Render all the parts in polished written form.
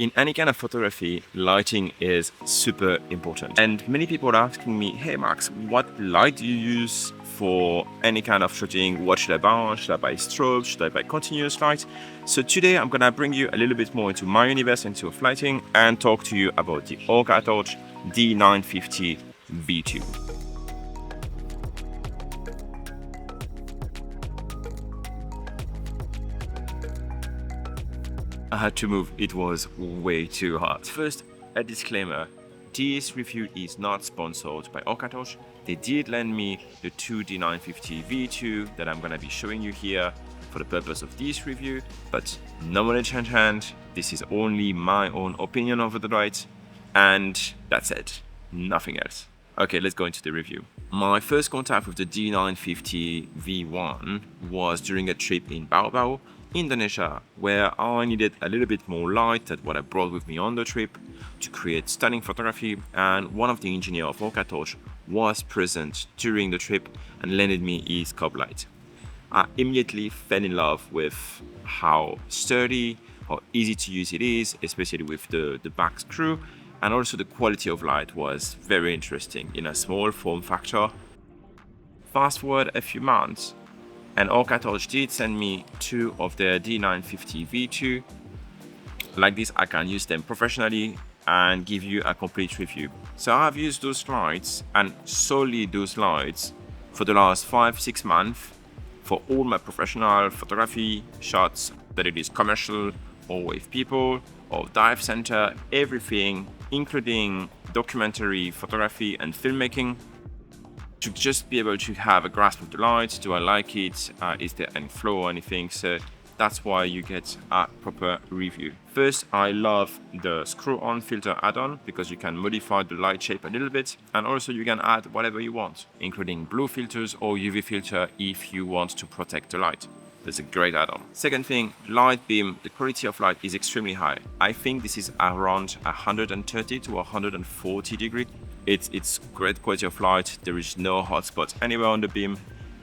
In any kind of photography, lighting is super important. And many people are asking me, hey Max, what light do you use for any kind of shooting? What should I buy? Should I buy strobe? Should I buy continuous light? So today I'm gonna bring you a little bit more into my universe, into lighting, and talk to you about the Orcatorch D950 V2. I had to move, it was way too hot. First, a disclaimer, this review is not sponsored by Orcatorch. They did lend me the 2D950 V2 that I'm gonna be showing you here for the purpose of this review, but no money change hand, this is only my own opinion over the light, and that's it, nothing else. Okay, let's go into the review. My first contact with the D950 V1 was during a trip in Bau, Indonesia, where I needed a little bit more light than what I brought with me on the trip to create stunning photography, and one of the engineers of Orcatorch was present during the trip and lended me his cob light. I immediately fell in love with how sturdy, how easy to use it is, especially with the back screw, and also the quality of light was very interesting in a small form factor. Fast forward a few months, and Orcatorch did send me two of their D950 V2. Like this, I can use them professionally and give you a complete review. So I've used those lights, and solely those lights, for the last 5-6 months for all my professional photography shots, that it is commercial or with people or dive center, everything, including documentary photography and filmmaking, to just be able to have a grasp of the light. Do I like it? Is there any flow or anything? So that's why you get a proper review. First, I love the screw-on filter add-on because you can modify the light shape a little bit, and also you can add whatever you want, including blue filters or UV filter if you want to protect the light. That's a great add-on. Second thing, light beam, the quality of light is extremely high. I think this is around 130 to 140 degrees. It's great quality of light. There is no hot spot anywhere on the beam.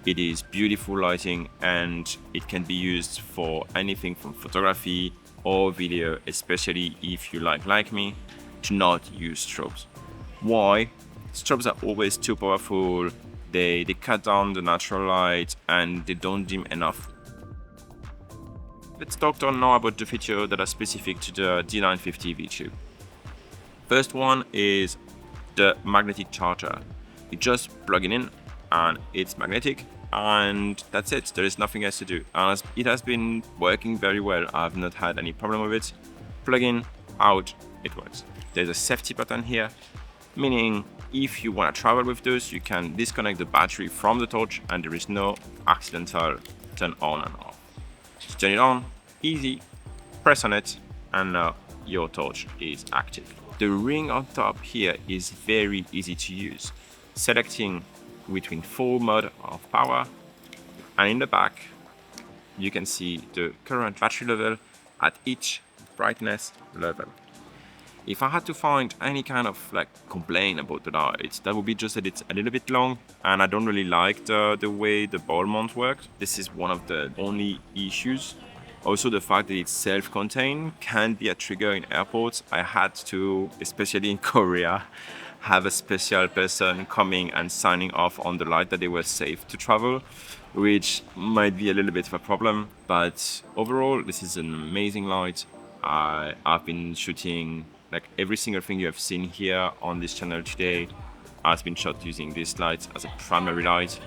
It is beautiful lighting, and it can be used for anything from photography or video, especially if you like me, to not use strobes. Why? Strobes are always too powerful. They cut down the natural light and they don't dim enough. Let's talk now about the features that are specific to the D950 V2. First one is the magnetic charger. You just plug it in and it's magnetic, and that's it. There is nothing else to do. And it has been working very well. I've not had any problem with it. Plug in, out, it works. There's a safety button here, meaning if you want to travel with those, you can disconnect the battery from the torch and there is no accidental turn on and off. Just turn it on, easy, press on it, and now your torch is active. The ring on top here is very easy to use, selecting between 4 modes of power, and in the back you can see the current battery level at each brightness level. If I had to find any kind of complaint about the light, that would be just that it's a little bit long, and I don't really like the way the ball mount works. This is one of the only issues. Also, the fact that it's self-contained can be a trigger in airports. I had to, especially in Korea, have a special person coming and signing off on the light that they were safe to travel, which might be a little bit of a problem. But overall, this is an amazing light. I've been shooting every single thing you have seen here on this channel today has been shot using this light as a primary light.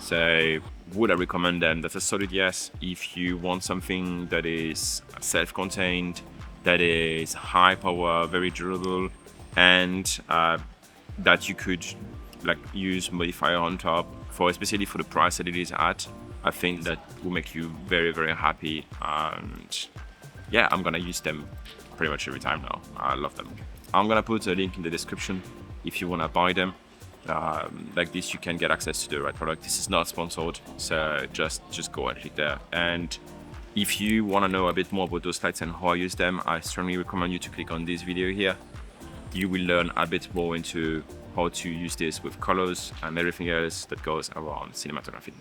So would I recommend them? That's a solid yes. If you want something that is self-contained, that is high power, very durable, and that you could use modifier on top, especially for the price that it is at, I think that will make you very, very happy. And yeah, I'm gonna use them pretty much every time now. I love them. I'm gonna put a link in the description if you wanna buy them. Like this, you can get access to the right product. This is not sponsored, so just go and click there. And if you want to know a bit more about those lights and how I use them, I strongly recommend you to click on this video here. You will learn a bit more into how to use this with colors and everything else that goes around cinematography.